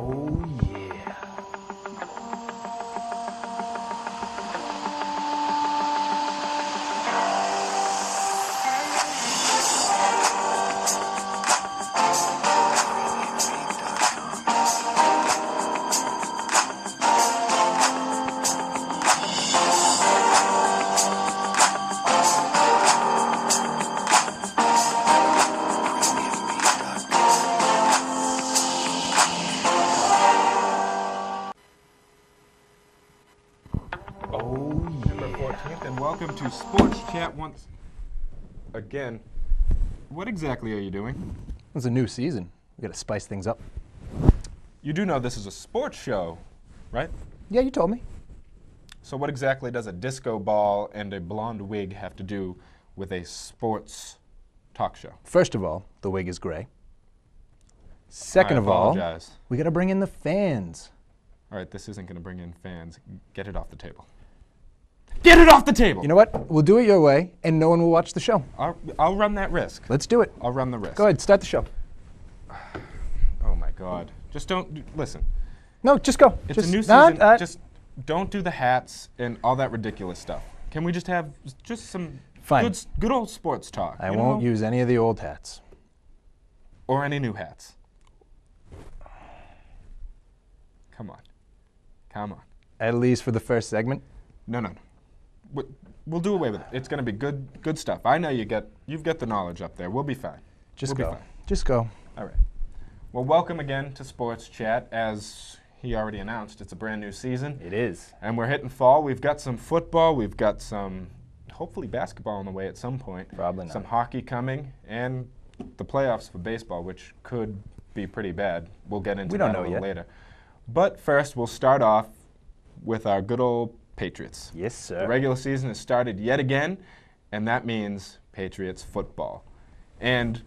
Oh, yeah. Oh, December yeah. 14th, and welcome to Sports Chat once again. What exactly are you doing? It's a new season. We got to spice things up. You do know this is a sports show, right? Yeah, you told me. So what exactly does a disco ball and a blonde wig have to do with a sports talk show? First of all, the wig is gray. Second I of all, apologize. we got to bring in the fans. All right, this isn't going to bring in fans. Get it off the table. Get it off the table! You know what? We'll do it your way, and no one will watch the show. I'll run that risk. Let's do it. I'll run the risk. Go ahead, start the show. Oh my God. Just don't, listen. No, just go. It's just, a new nah, season. Just don't do the hats and all that ridiculous stuff. Can we just have just some Fine. good old sports talk? I you won't know? use any of the old hats. Or any new hats. Come on. Come on. At least for the first segment. No. We'll do away with it. It's going to be good stuff. I know you've got the knowledge up there. We'll be fine. Just We'll go. be fine. Just go. All right. Well, welcome again to Sports Chat. As he already announced, it's a brand new season. It is. And we're hitting fall. We've got some football. We've got some, hopefully, basketball on the way at some point. Probably not. Some hockey coming, and the playoffs for baseball, which could be pretty bad. We'll get into We don't that a know little yet. later. But first, we'll start off with our good old Patriots. Yes, The sir. regular season has started yet again, and that means Patriots football. And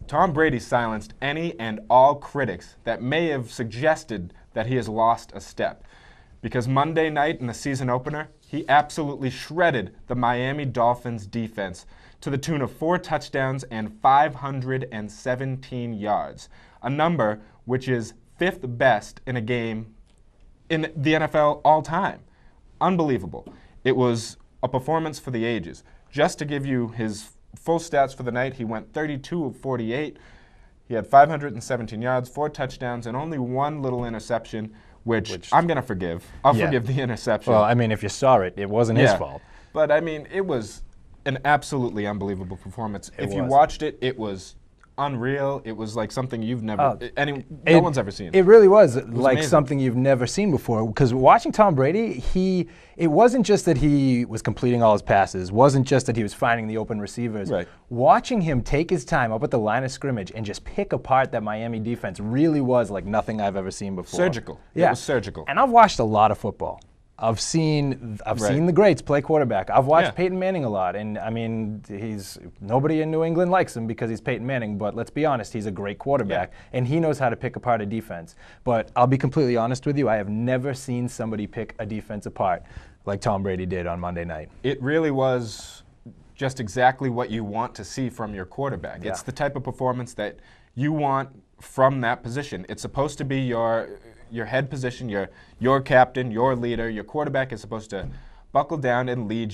Tom Brady silenced any and all critics that may have suggested that he has lost a step. Because Monday night in the season opener, he absolutely shredded the Miami Dolphins defense to the tune of 4 touchdowns and 517 yards, a number which is 5th best in a game in the NFL all time. Unbelievable. It was a performance for the ages. Just to give you his full stats for the night, he went 32 of 48. He had 517 yards, 4 touchdowns, and only 1 little interception, which I'm going to forgive. I'll Yeah. forgive the interception. Well, I mean, if you saw it, it wasn't his Yeah. fault. But, I mean, it was an absolutely unbelievable performance. If you was. watched it, it was unreal. It was like something you've never, no It- one's ever seen. It really was like amazing. something you've never seen before. Because watching Tom Brady, it wasn't just that he was completing all his passes, wasn't just that he was finding the open receivers. Right. Watching him take his time up at the line of scrimmage and just pick apart that Miami defense really was like nothing I've ever seen before. Surgical. Yeah. It was surgical. And I've watched a lot of football. I've seen the greats play quarterback. I've watched Yeah. Peyton Manning a lot, and I mean, nobody in New England likes him because he's Peyton Manning. But let's be honest, he's a great quarterback, and he knows how to pick apart a defense. But I'll be completely honest with you, I have never seen somebody pick a defense apart like Tom Brady did on Monday night. It really was just exactly what you want to see from your quarterback. Yeah. It's the type of performance that you want from that position. It's supposed to be your head position, your captain, your leader. Your quarterback is supposed to buckle down and lead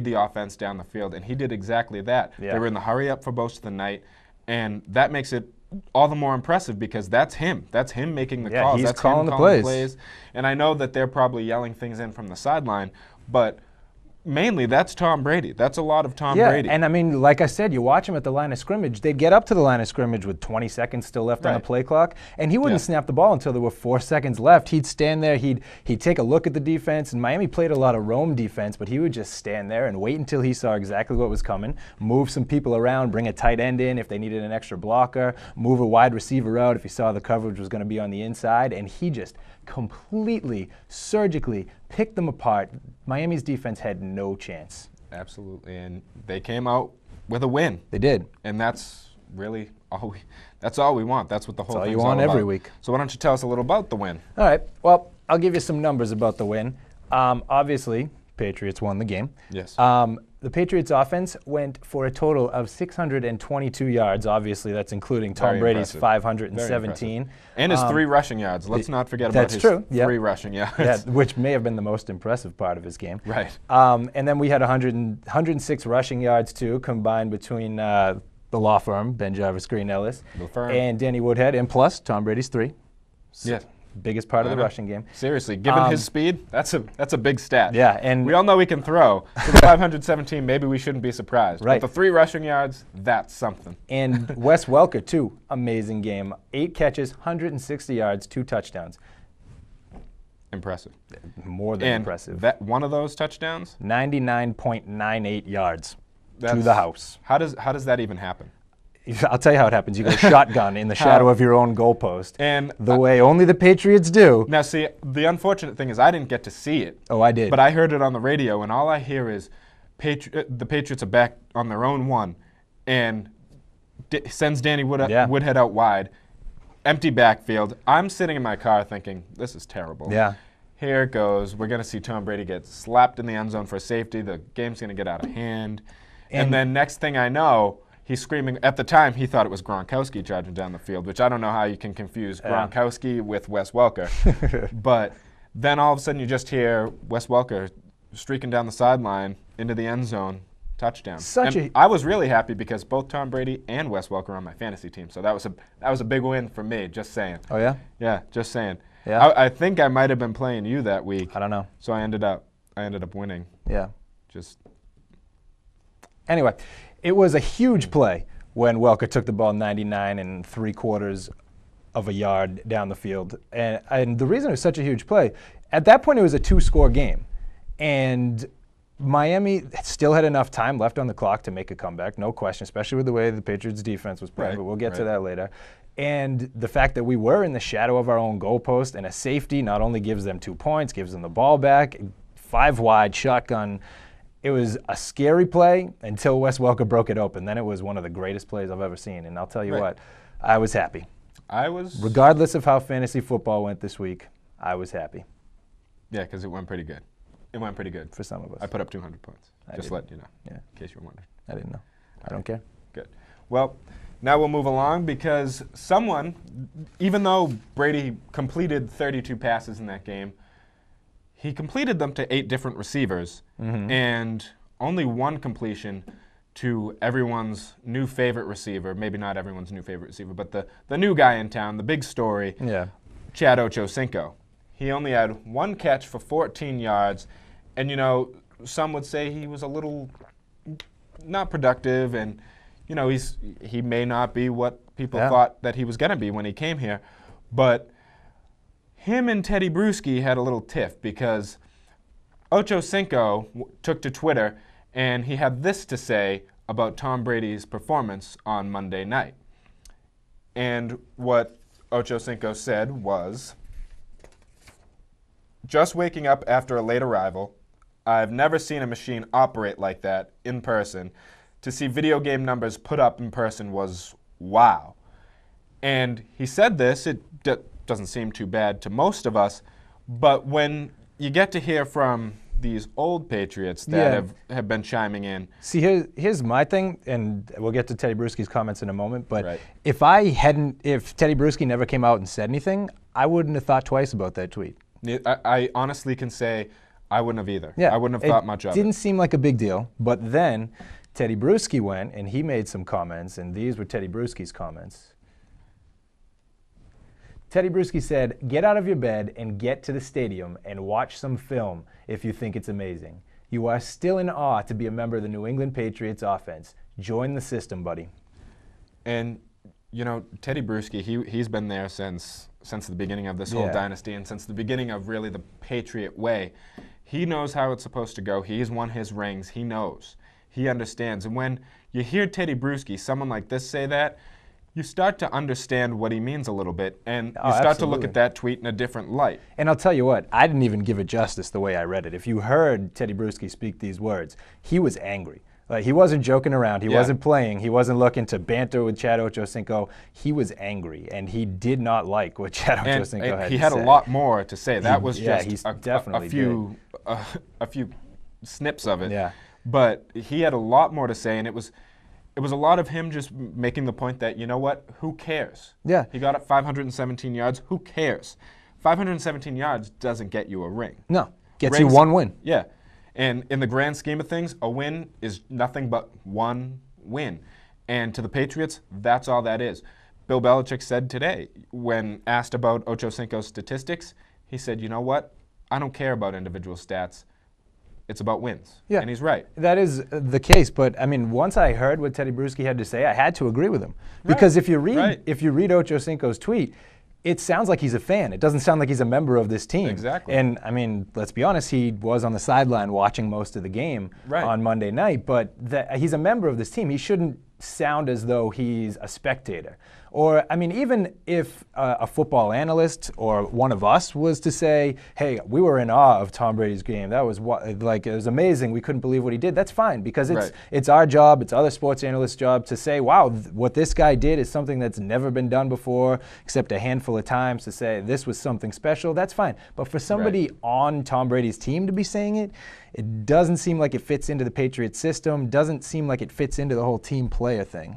the offense down the field, and he did exactly that. Yeah. They were in the hurry up for most of the night, and that makes it all the more impressive because that's him. That's him making the Yeah, calls. he's That's calling him the calling plays. And I know that they're probably yelling things in from the sideline, but mainly that's Tom Brady. That's a lot of Tom Brady. And I mean, like I said, you watch him at the line of scrimmage. They'd get up to the line of scrimmage with 20 seconds still left on the Right. play clock, and he wouldn't Yeah. snap the ball until there were 4 seconds left. He'd stand there, he'd take a look at the defense, and Miami played a lot of roam defense, but he would just stand there and wait until he saw exactly what was coming, move some people around, bring a tight end in if they needed an extra blocker, move a wide receiver out if he saw the coverage was going to be on the inside, and he just completely, surgically picked them apart. Miami's defense had no chance. Absolutely, and they came out with a win, They did. and that's really all we want. That's what the whole all thing's you want all every about. week. So why don't you tell us a little about the win? All right. Well, I'll give you some numbers about the win. Obviously, Patriots won the game. Yes. the Patriots offense went for a total of 622 yards. Obviously, that's including Tom Very Brady's impressive. 517. And his 3 rushing yards. Let's not forget about That's his true, yep. 3 rushing yards. Yeah, which may have been the most impressive part of his game. Right. And then we had 106 rushing yards, too, combined between the law firm, Ben Jarvis Green Ellis, The firm. and Danny Woodhead, and plus Tom Brady's 3. Yes. Biggest part of I the know. rushing game. Seriously, given his speed, that's a big stat. Yeah, and We all know he can throw. So the 517, maybe we shouldn't be surprised. Right. But the 3 rushing yards, that's something. And Wes Welker, too, amazing game. 8 catches, 160 yards, 2 touchdowns. Impressive. More than And impressive. that one of those touchdowns, 99.98 yards to that's- the house. How does that even happen? I'll tell you how it happens. You go shotgun in the shadow of your own goalpost. And the way only the Patriots do. Now, see, the unfortunate thing is I didn't get to see it. Oh, I did. But I heard it on the radio, and all I hear is the Patriots are back on their own one, and sends Danny Woodhead out wide, empty backfield. I'm sitting in my car thinking, this is terrible. Yeah. Here it goes. We're going to see Tom Brady get slapped in the end zone for a safety. The game's going to get out of hand. And then next thing I know, he's screaming. At the time, he thought it was Gronkowski charging down the field, which I don't know how you can confuse Gronkowski with Wes Welker. But then all of a sudden you just hear Wes Welker streaking down the sideline into the end zone, touchdown. I was really happy because both Tom Brady and Wes Welker are on my fantasy team, so that was a big win for me, just saying. Oh, yeah? Yeah, just saying. Yeah. I think I might have been playing you that week. I don't know. So I ended up winning. Yeah. Just Anyway, it was a huge play when Welker took the ball 99 3/4 of a yard down the field. And the reason it was such a huge play, at that point it was a 2-score game. And Miami still had enough time left on the clock to make a comeback, no question, especially with the way the Patriots defense was playing, but we'll get to that later. And the fact that we were in the shadow of our own goalpost and a safety not only gives them 2 points, gives them the ball back, 5 wide, shotgun. It was a scary play until Wes Welker broke it open. Then it was one of the greatest plays I've ever seen. And I'll tell you what, I was happy. Regardless of how fantasy football went this week, I was happy. Yeah, because it went pretty good. It went pretty good. For some of us. I put up 200 points. Just let you know. Yeah. In case you were wondering. I didn't know. I don't care. Good. Well, now we'll move along because someone, even though Brady completed 32 passes in that game, he completed them to 8 different receivers and only 1 completion to everyone's new favorite receiver. Maybe not everyone's new favorite receiver, but the new guy in town, the big story, Chad Ochocinco. He only had 1 catch for 14 yards. And, you know, some would say he was a little not productive and, you know, he may not be what people thought that he was going to be when he came here. But him and Teddy Bruschi had a little tiff because Ochocinco took to Twitter and he had this to say about Tom Brady's performance on Monday night. And what Ochocinco said was, "Just waking up after a late arrival, I've never seen a machine operate like that in person. To see video game numbers put up in person was wow." And he said this, it doesn't seem too bad to most of us, but when you get to hear from these old Patriots that have been chiming in. See, here's my thing, and we'll get to Teddy Bruschi's comments in a moment, but if Teddy Bruschi never came out and said anything, I wouldn't have thought twice about that tweet. I honestly can say I wouldn't have either. Yeah, I wouldn't have thought much of it. It didn't seem like a big deal, but then Teddy Bruschi went and he made some comments, and these were Teddy Bruschi's comments. Teddy Bruschi said, "Get out of your bed and get to the stadium and watch some film if you think it's amazing. You are still in awe to be a member of the New England Patriots offense. Join the system, buddy." And, you know, Teddy Bruschi, he's been there since the beginning of this whole dynasty and since the beginning of really the Patriot way. He knows how it's supposed to go. He's won his rings. He knows. He understands. And when you hear Teddy Bruschi, someone like this, say that, you start to understand what he means a little bit, and you start to look at that tweet in a different light. And I'll tell you what, I didn't even give it justice the way I read it. If you heard Teddy Bruschi speak these words, he was angry. Like, he wasn't joking around. He wasn't playing. He wasn't looking to banter with Chad Ochocinco. He was angry, and he did not like what Chad Ochocinco had to say. He had a lot more to say. That was just he's a few snips of it. Yeah. But he had a lot more to say, and it was a lot of him just making the point that, you know what, who cares? Yeah. He got up 517 yards. Who cares? 517 yards doesn't get you a ring. No, gets you one win. Yeah. And in the grand scheme of things, a win is nothing but one win. And to the Patriots, that's all that is. Bill Belichick said today, when asked about Ocho Cinco's statistics, he said, you know what? I don't care about individual stats. It's about wins. Yeah. And he's right. That is the case, but I mean, once I heard what Teddy Bruschi had to say, I had to agree with him. Because if you read Ocho Cinco's tweet, it sounds like he's a fan. It doesn't sound like he's a member of this team. Exactly. And I mean, let's be honest, he was on the sideline watching most of the game on Monday night, but he's a member of this team. He shouldn't sound as though he's a spectator. Or, I mean, even if a football analyst or one of us was to say, hey, we were in awe of Tom Brady's game. That was it was amazing. We couldn't believe what he did. That's fine, because it's our job, it's other sports analysts' job to say, wow, what this guy did is something that's never been done before, except a handful of times, to say this was something special. That's fine. But for somebody on Tom Brady's team to be saying it, it doesn't seem like it fits into the Patriots system, doesn't seem like it fits into the whole team player thing.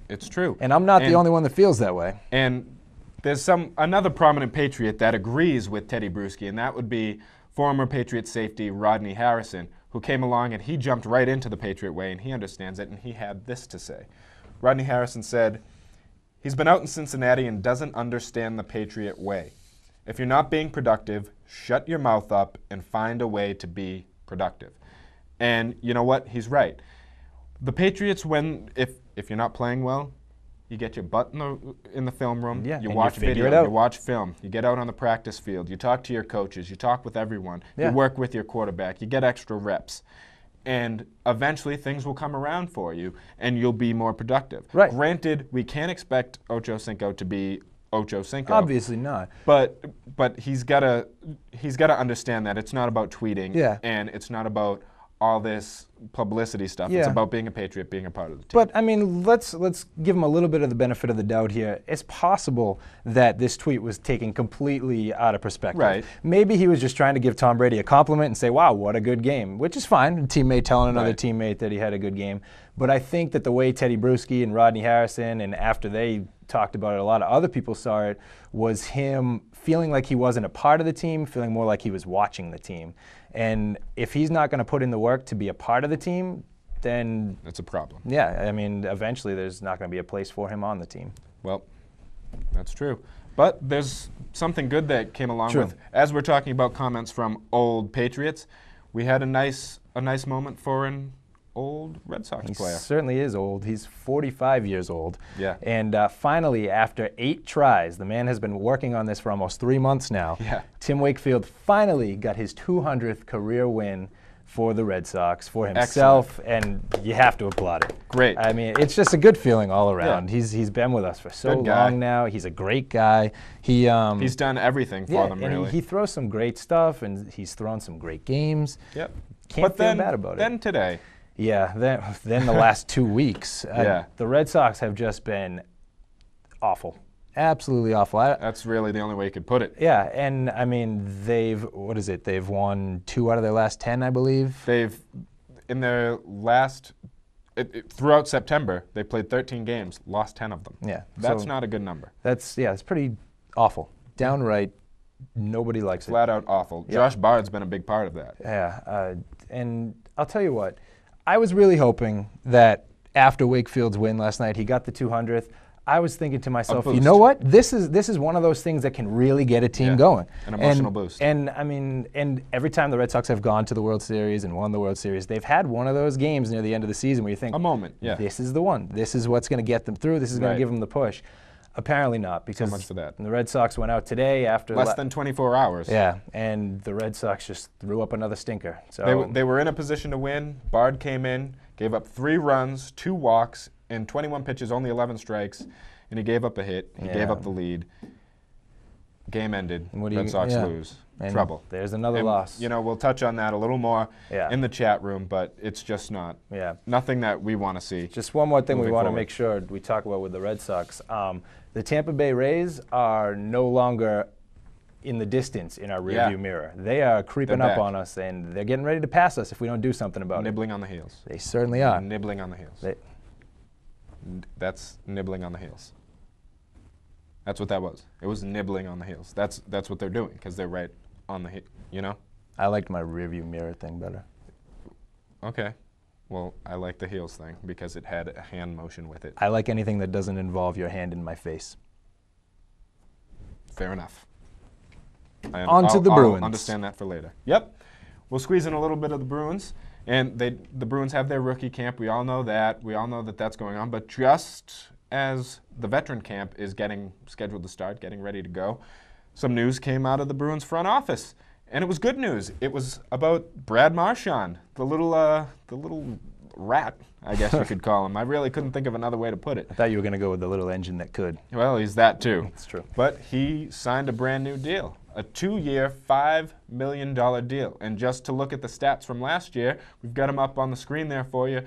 It's true. And I'm not the only one that feels that way. And there's another prominent Patriot that agrees with Teddy Bruschi, and that would be former Patriot safety Rodney Harrison, who came along and he jumped right into the Patriot way, and he understands it, and he had this to say. Rodney Harrison said, he's been out in Cincinnati and doesn't understand the Patriot way. If you're not being productive, shut your mouth up and find a way to be productive. And you know what? He's right. The Patriots, if you're not playing well, you get your butt in the film room, you watch video, you watch film, you get out on the practice field, you talk to your coaches, you talk with everyone, you work with your quarterback, you get extra reps. And eventually things will come around for you, and you'll be more productive. Right. Granted, we can't expect Ocho Cinco to be Ocho Cinco. Obviously not. But he's gotta understand that it's not about tweeting, and it's not about all this publicity stuff. It's about being a Patriot, being a part of the team. But I mean, let's give him a little bit of the benefit of the doubt here. It's possible that this tweet was taken completely out of perspective. Right. Maybe he was just trying to give Tom Brady a compliment and say, wow, what a good game, which is fine. A teammate telling another teammate that he had a good game. But I think that the way Teddy Bruschi and Rodney Harrison, and after they talked about it, a lot of other people saw it, was him feeling like he wasn't a part of the team, feeling more like he was watching the team. And if he's not going to put in the work to be a part of the team, then that's a problem. Yeah, I mean, eventually there's not going to be a place for him on the team. Well, that's true. But there's something good that came along with, as we're talking about comments from old Patriots, we had a nice moment for an old Red Sox player. He certainly is old. He's 45 years old. Yeah. And finally, after 8 tries, the man has been working on this for almost 3 months now. Yeah. Tim Wakefield finally got his 200th career win for the Red Sox, for himself, and you have to applaud it. Great. I mean, it's just a good feeling all around. Yeah. He's been with us for so long now. He's a great guy. He's done everything for them, and really. he throws some great stuff, and he's thrown some great games. Yep. Can't feel bad about it. Then today. Yeah, then the last 2 weeks, the Red Sox have just been awful, absolutely awful. That's really the only way you could put it. Yeah, and I mean, they've won 2 out of their last 10, I believe. In their last, throughout September, they played 13 games, lost 10 of them. Yeah. That's not a good number. It's pretty awful. Downright, nobody likes it. Flat out awful. Yeah. Josh Bard's been a big part of that. Yeah, and I'll tell you what, I was really hoping that after Wakefield's win last night, he got the 200th. I was thinking to myself, you know what? This is one of those things that can really get a team going. An emotional boost. And I mean, and every time the Red Sox have gone to the World Series and won the World Series, they've had one of those games near the end of the season where you think, a moment, this is the one. This is what's going to get them through. This is going to give them the push. Apparently not, because so much for that. The Red Sox went out today after less than 24 hours. Yeah, and the Red Sox just threw up another stinker. So they were in a position to win. Bard came in, gave up 3 runs, 2 walks, in 21 pitches, only 11 strikes, and he gave up a hit. He gave up the lead. Game ended. Red Sox lose. And trouble. There's another loss. You know, we'll touch on that a little more in the chat room, but it's just not nothing that we want to see. Just one more thing we want to make sure we talk about with the Red Sox. The Tampa Bay Rays are no longer in the distance in our Yeah. rearview mirror. They are creeping They're up back. on us, and they're getting ready to pass us if we don't do something about it. Nibbling on the heels. They certainly are. Nibbling on the heels. They- That's nibbling on the heels. That's what that was. It was nibbling on the heels. That's what they're doing because they're right on the heel. You know? I liked my rearview mirror thing better. Okay. Well, I like the heels thing because it had a hand motion with it. I like anything that doesn't involve your hand in my face. Fair enough. On to the Bruins. I'll understand that for later. Yep. We'll squeeze in a little bit of the Bruins. And the Bruins have their rookie camp. We all know that. We all know that that's going on. But just as the veteran camp is getting scheduled to start, getting ready to go, some news came out of the Bruins front office. And it was good news. It was about Brad Marchand, the little rat, I guess you could call him. I really couldn't think of another way to put it. I thought you were going to go with the little engine that could. Well, he's that too. That's true. But he signed a brand new deal, a 2-year, $5 million deal. And just to look at the stats from last year, we've got them up on the screen there for you.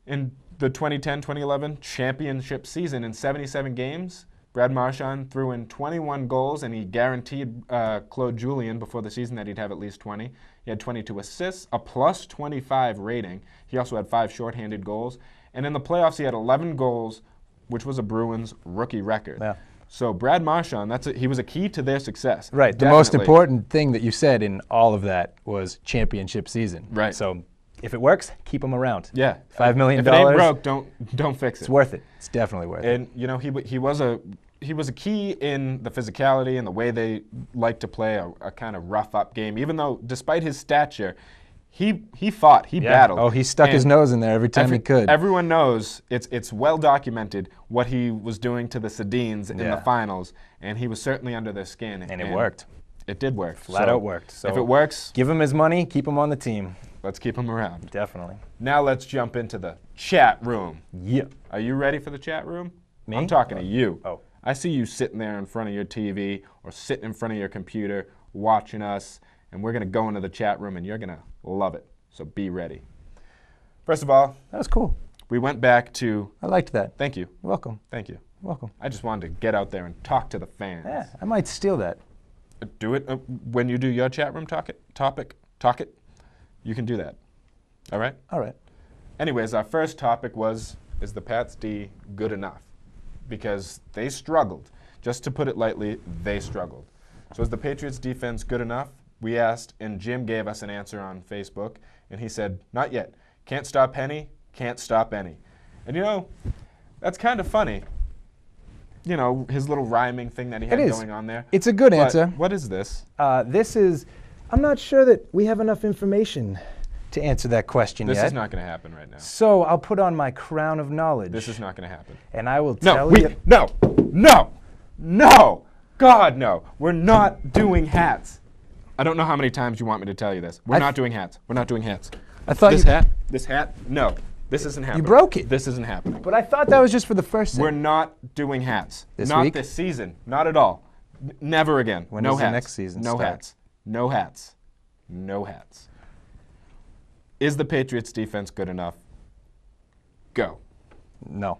In the 2010-2011 championship season, in 77 games, Brad Marchand threw in 21 goals, and he guaranteed Claude Julien before the season that he'd have at least 20. He had 22 assists, a plus 25 rating. He also had 5 shorthanded goals. And in the playoffs, he had 11 goals, which was a Bruins rookie record. Yeah. So Brad Marchand, he was a key to their success. Right. The most Definitely. important thing that you said in all of that was championship season. Right. So if it works, keep them around. Yeah. $5 million. If it ain't broke, don't fix it. It's worth it. It's definitely worth it. And he was a key in the physicality and the way they like to play a kind of rough up game. Even though, despite his stature, he fought, he battled. Oh, he stuck his And nose in there every time he could. Everyone knows it's well documented what he was doing to the Sedins in Yeah. the finals, and he was certainly under their skin. And it worked. It did work. Flat out worked. So if it works, give him his money, keep him on the team. let's keep him around. Definitely. Now let's jump into the chat room. Yeah. Are you ready for the chat room? Me? I'm talking to you. Oh. I see you sitting there in front of your TV or sitting in front of your computer watching us, and we're going to go into the chat room, and you're going to love it. So be ready. First of all, That was cool. we went back to, I liked that. thank you, You're welcome. thank you. You're welcome. I just wanted to get out there and talk to the fans. Yeah, I might steal that. Do it when you do your chat room talk it. You can do that. All right? All right. Anyways, our first topic was, is the Pats D good enough? Because they struggled. Just to put it lightly, they struggled. So is the Patriots defense good enough? We asked, and Jim gave us an answer on Facebook, and he said, not yet. Can't stop Henny, can't stop any. And you know, that's kind of funny. You know, his little rhyming thing that he had It is. going on there. It's a good But answer. what is this? This is, I'm not sure that we have enough information to answer that question This yet. is not going to happen right now. So I'll put on my crown of knowledge. This is not going to happen. and I will No, tell you. no, God, no. We're not doing hats. I don't know how many times you want me to tell you this. We're not doing hats. We're not doing hats. I thought This hat, no. This isn't happening. broke it. This isn't happening. But I thought that was just for the first We're set. not doing hats. This not week? this season. Not at all. Never again. When no does the hats. next season No start? hats. No hats. No hats. Is the Patriots defense good enough? Go. No.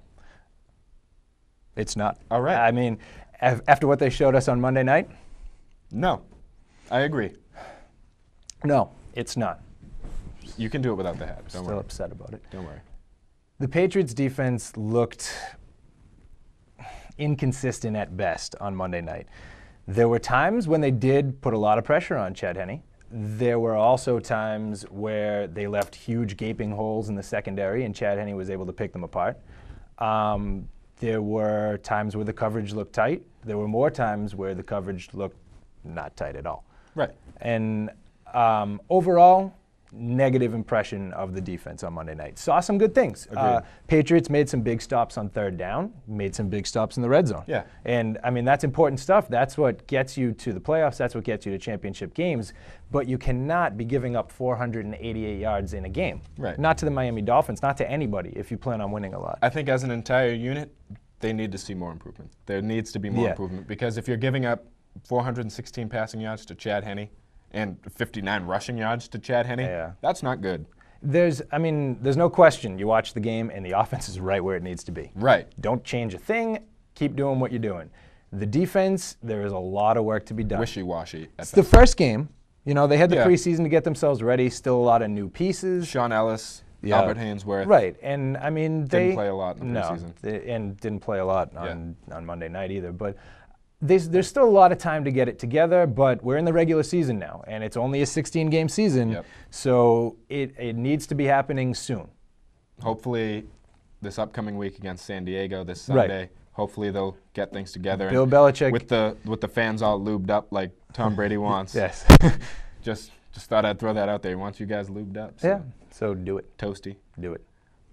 It's not. All right. I mean, after what they showed us on Monday night, No. I agree. no, it's not. You can do it without the hat. Don't Still worry. upset about it. Don't worry. The Patriots defense looked inconsistent at best on Monday night. There were times when they did put a lot of pressure on Chad Henne. There were also times where they left huge gaping holes in the secondary, and Chad Henne was able to pick them apart. There were times where the coverage looked tight. There were more times where the coverage looked not tight at all. Right. And overall, negative impression of the defense on Monday night. Saw some good things. Agreed. Patriots made some big stops on third down, made some big stops in the red zone. Yeah. And I mean, that's important stuff. That's what gets you to the playoffs. That's what gets you to championship games. But you cannot be giving up 488 yards in a game. Right. Not to the Miami Dolphins, not to anybody if you plan on winning a lot. I think as an entire unit, they need to see more improvement. There needs to be more Yeah. improvement because if you're giving up 416 passing yards to Chad Henne and 59 rushing yards to Chad Henne, Yeah. that's not good. There's no question. You watch the game and the offense is right where it needs to be. Right. Don't change a thing. Keep doing what you're doing. The defense, there is a lot of work to be done. Wishy-washy. It's the first game. You know, they had the Yeah. preseason to get themselves ready. Still a lot of new pieces. Sean Ellis, Yeah. Albert Hainsworth. Right, and I mean they Didn't play a lot in the preseason. and didn't play a lot on Monday night either. But there's still a lot of time to get it together. But we're in the regular season now, and it's only a 16-game season, Yep. so it needs to be happening soon. Hopefully, this upcoming week against San Diego this Right. Sunday. Hopefully they'll get things together. Bill and Belichick- with the fans all lubed up like Tom Brady wants. Yes. Just thought I'd throw that out there. He wants you guys lubed up. So Yeah. So do it. Toasty. Do it.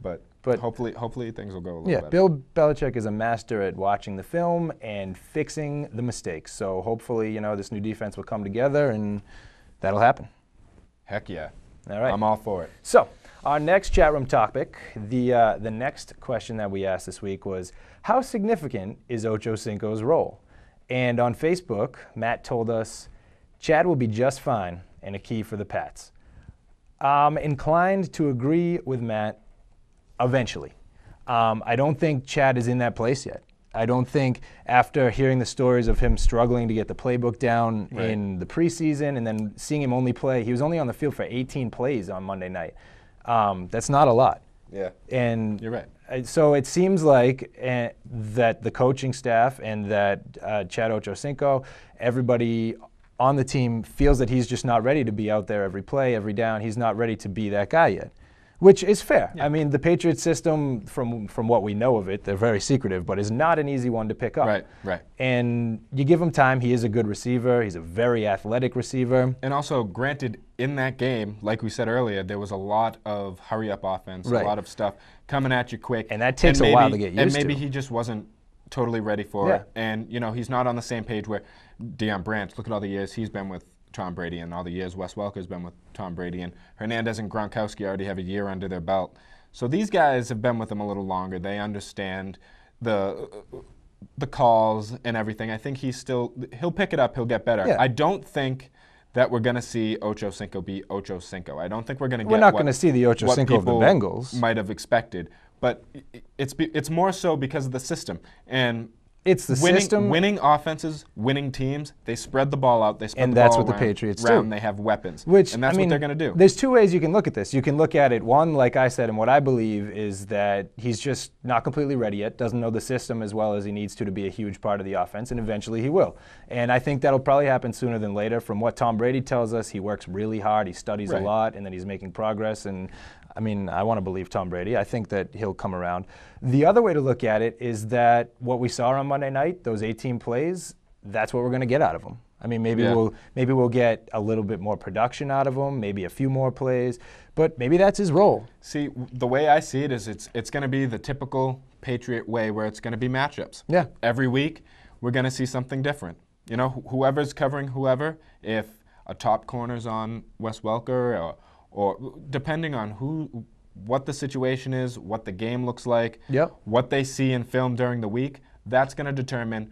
But But- hopefully things will go a little Yeah, better. Bill Belichick is a master at watching the film and fixing the mistakes. So hopefully, you know, this new defense will come together and that'll happen. Heck yeah. All right. I'm all for it. So, our next chat room topic, the next question that we asked this week was, how significant is Ocho Cinco's role? And on Facebook, Matt told us, Chad will be just fine and a key for the Pats. I'm inclined to agree with Matt eventually. I don't think Chad is in that place yet. I don't think after hearing the stories of him struggling to get the playbook down Right. in the preseason and then seeing him only play, he was only on the field for 18 plays on Monday night. That's not a lot. Yeah. And You're right. So it seems like that the coaching staff and that Chad Ochocinco, everybody on the team feels that he's just not ready to be out there every play, every down. He's not ready to be that guy yet, which is fair. I mean, the Patriots system, from what we know of it, they're very secretive, but is not an easy one to pick up. Right. And you give him time. He is a good receiver. He's a very athletic receiver. And also, granted, in that game, like we said earlier, there was a lot of hurry-up offense, Right. a lot of stuff coming at you quick. And that takes a while to get used And maybe to. he just wasn't totally ready for Yeah. it. And, you know, he's not on the same page where Deion Branch, look at all the years he's been with Tom Brady and all the years Wes Welker's been with Tom Brady, and Hernandez and Gronkowski already have a year under their belt. So these guys have been with him a little longer. They understand the calls and everything. I think he'll pick it up, he'll get better. Yeah. I don't think that we're going to see Ocho Cinco be Ocho Cinco. I don't think we're going to get We're not what- going to see the Ocho what Cinco of the people Bengals. might have expected. But it's more so because of the system. And It's the system. winning offenses, winning teams, they spread the ball out. They spread And the that's ball what the around, Patriots around, do. They have weapons. And that's I mean, what they're going to do. There's two ways you can look at this. You can look at it, one, like I said, and what I believe is that he's just not completely ready yet, doesn't know the system as well as he needs to be a huge part of the offense, and eventually he will. And I think that'll probably happen sooner than later. From what Tom Brady tells us, he works really hard, he studies a Right. lot, and then he's making progress. And I mean, I want to believe Tom Brady. I think that he'll come around. The other way to look at it is that what we saw on Monday night, those 18 plays, that's what we're going to get out of him. I mean, maybe Yeah. we'll get a little bit more production out of him, maybe a few more plays, but maybe that's his role. See, the way I see it is it's going to be the typical Patriot way where it's going to be matchups. Yeah. Every week, we're going to see something different. You know, whoever's covering whoever, if a top corner's on Wes Welker or depending on what the situation is, what the game looks like, Yep. what they see in film during the week, that's going to determine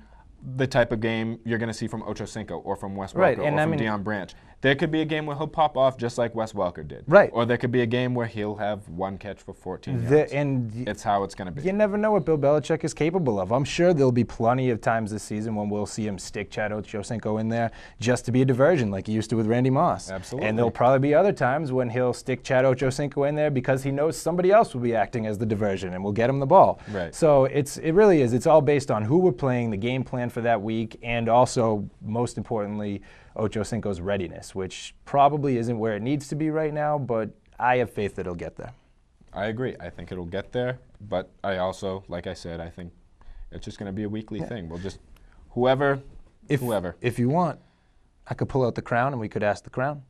the type of game you're going to see from Ocho Cinco or from Wes Welker Right, or and I from mean- Deion Branch. There could be a game where he'll pop off just like Wes Welker did. Right. Or there could be a game where he'll have one catch for 14 yards. It's how it's going to be. You never know what Bill Belichick is capable of. I'm sure there'll be plenty of times this season when we'll see him stick Chad Ochocinco in there just to be a diversion like he used to with Randy Moss. Absolutely. And there'll probably be other times when he'll stick Chad Ochocinco in there because he knows somebody else will be acting as the diversion and will get him the ball. Right. So it really is. It's all based on who we're playing, the game plan for that week, and also, most importantly, Ochocinco's readiness, which probably isn't where it needs to be right now, but I have faith that it'll get there. I agree. I think it'll get there, but I also, like I said, I think it's just going to be a weekly thing. We'll just whoever. If you want, I could pull out the crown and we could ask the crown.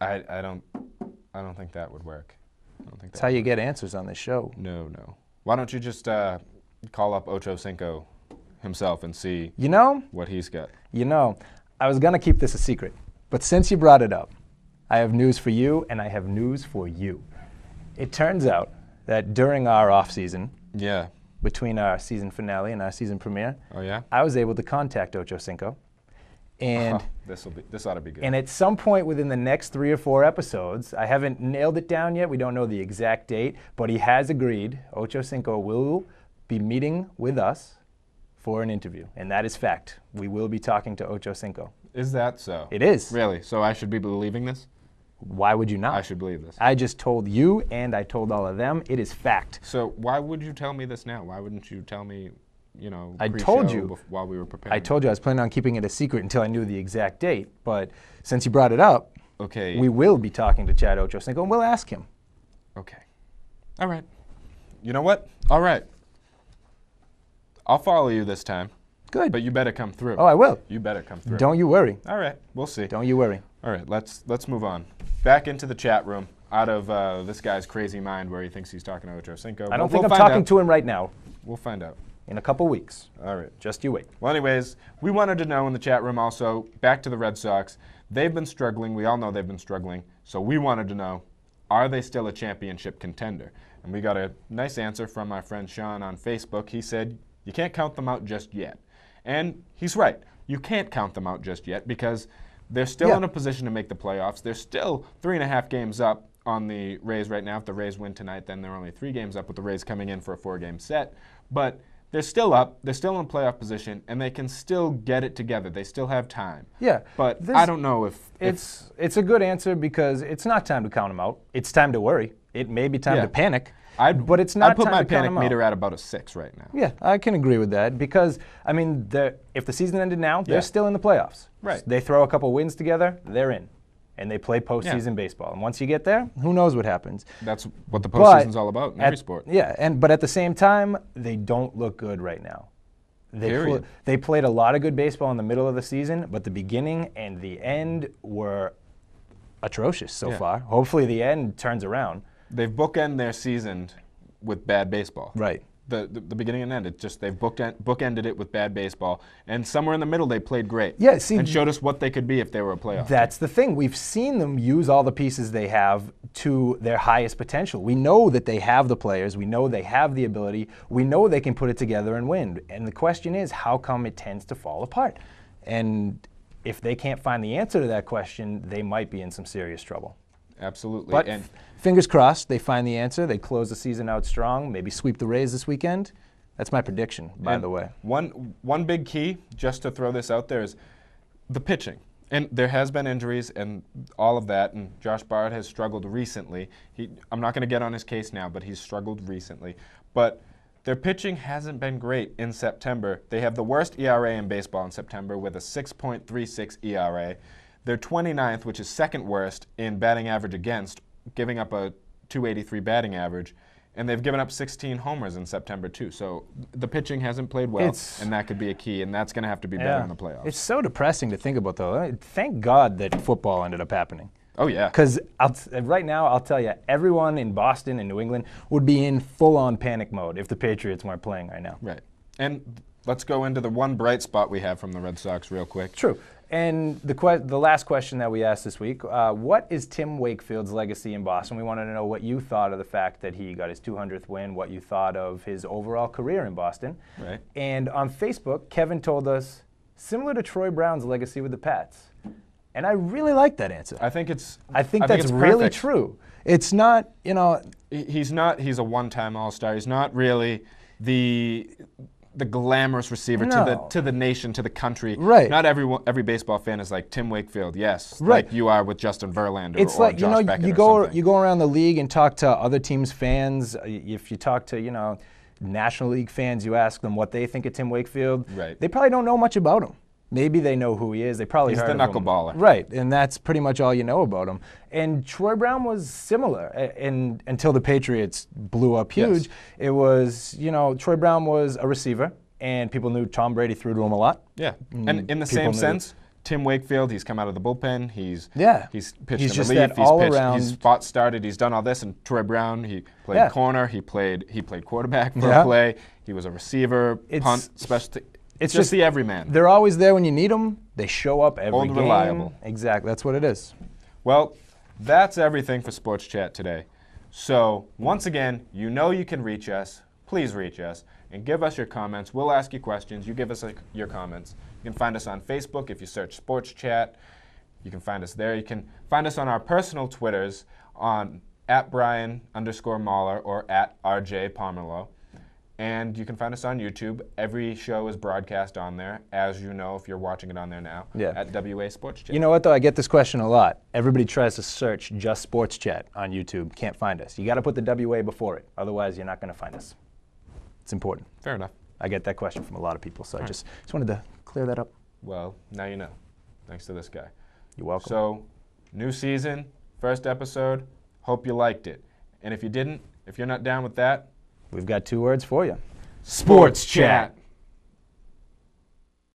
I don't think that would work. I don't think That's how you get answers on this show. No. Why don't you just call up Ocho Cinco himself and see You know, what he's got? I was going to keep this a secret, but since you brought it up, I have news for you and I have news for you. It turns out that during our off season, Yeah. between our season finale and our season premiere, Oh yeah. I was able to contact Ochocinco. And This ought to be good. And at some point within the next 3 or 4 episodes, I haven't nailed it down yet, we don't know the exact date, but he has agreed, Ochocinco will be meeting with us for an interview, and that is fact. We will be talking to Ocho Cinco. Is that so? It is. Really? So I should be believing this? Why would you not? I should believe this. I just told you, and I told all of them. It is fact. So why would you tell me this now? Why wouldn't you tell me, I told pre-show you. while we were preparing? I told you I was planning on keeping it a secret until I knew the exact date. But since you brought it up, Okay. we will be talking to Chad Ochocinco, and we'll ask him. Okay. All right. You know what? All right. I'll follow you this time, Good. but you better come through. Oh, I will. You better come through. Don't you worry. All right. We'll see. Don't you worry. All right. Let's move on. Back into the chat room, out of this guy's crazy mind where he thinks he's talking to Ocho Cinco. I don't think I'm talking to him right now. We'll find out. In a couple weeks. All right. Just you wait. Well, anyways, we wanted to know in the chat room also, back to the Red Sox. They've been struggling. We all know they've been struggling. So we wanted to know, are they still a championship contender? And we got a nice answer from my friend Sean on Facebook. He said, you can't count them out just yet. And he's right. You can't count them out just yet because they're still in a position to make the playoffs. They're still 3.5 games up on the Rays right now. If the Rays win tonight, then they're only 3 games up with the Rays coming in for a 4-game set. But they're still up. They're still in a playoff position, and they can still get it together. They still have time. Yeah. But I don't know if it's a good answer because it's not time to count them out. It's time to worry. It may be time to panic. But it's not I'd put time my to count panic them out. meter at about a 6 right now. Yeah, I can agree with that because, I mean, if the season ended now, they're still in the playoffs. Right. They throw a couple wins together, they're in. And they play postseason baseball. And once you get there, who knows what happens. That's what the postseason's all about in every sport. Yeah, but at the same time, they don't look good right now. They played a lot of good baseball in the middle of the season, but the beginning and the end were atrocious so far. Hopefully the end turns around. They've bookended their season with bad baseball. Right. The beginning and end. It's just they've bookended it with bad baseball. And somewhere in the middle, they played great. Yeah, see, and showed us what they could be if they were a playoff. That's the thing. We've seen them use all the pieces they have to their highest potential. We know that they have the players. We know they have the ability. We know they can put it together and win. And the question is, how come it tends to fall apart? And if they can't find the answer to that question, they might be in some serious trouble. Absolutely. But and fingers crossed, they find the answer. They close the season out strong. Maybe sweep the Rays this weekend. That's my prediction, by the way. One big key, just to throw this out there, is the pitching. And there has been injuries and all of that, and Josh Bard has struggled recently. I'm not going to get on his case now, but he's struggled recently. But their pitching hasn't been great in September. They have the worst ERA in baseball in September with a 6.36 ERA. They're 29th, which is second worst in batting average against, giving up a 283 batting average. And they've given up 16 homers in September, too. So the pitching hasn't played well, and that could be a key, and that's going to have to be better in the playoffs. It's so depressing to think about, though. Thank God that football ended up happening. Oh, yeah. Because right now, I'll tell you, everyone in Boston and New England would be in full-on panic mode if the Patriots weren't playing right now. Right. And let's go into the one bright spot we have from the Red Sox real quick. True. And the last question that we asked this week, what is Tim Wakefield's legacy in Boston? We wanted to know what you thought of the fact that he got his 200th win, what you thought of his overall career in Boston. Right. And on Facebook, Kevin told us, similar to Troy Brown's legacy with the Pats. And I really like that answer. I think that's it's really true. It's not, He's a one-time All-Star. He's not really the glamorous receiver to the nation, to the country. Right. Not every baseball fan is like Tim Wakefield, yes, right. like you are with Justin Verlander it's or like, Josh Beckett you go around the league and talk to other teams' fans. If you talk to, National League fans, you ask them what they think of Tim Wakefield. Right. They probably don't know much about him. Maybe they know who he is. They probably He's heard the of him. knuckleballer. Right, and that's pretty much all you know about him. And Troy Brown was similar until the Patriots blew up huge. Yes. It was, Troy Brown was a receiver, and people knew Tom Brady threw to him a lot. Yeah, and in the same sense, Tim Wakefield, he's come out of the bullpen. He's pitched He's in just relief. that all-around. He's spot started. He's done all this. And Troy Brown, he played corner. He played quarterback for a play. He was a receiver, punt, special. It's just the everyman. They're always there when you need them. They show up every game. Reliable. Exactly. That's what it is. Well, that's everything for Sports Chat today. So once again, you can reach us. Please reach us and give us your comments. We'll ask you questions. You give us your comments. You can find us on Facebook if you search Sports Chat. You can find us there. You can find us on our personal Twitters on @Brian_Mahler or @RJ Pomerlo. And you can find us on YouTube. Every show is broadcast on there, as you know if you're watching it on there now, Yeah. at WA Sports Chat. You know what, though? I get this question a lot. Everybody tries to search just Sports Chat on YouTube. Can't find us. You got to put the WA before it. Otherwise, you're not going to find us. It's important. Fair enough. I get that question from a lot of people, so I just wanted to clear that up. Well, now you know. Thanks to this guy. You're welcome. So, new season, first episode. Hope you liked it. And if you didn't, if you're not down with that, We've got 2 words for you. Sports Chat.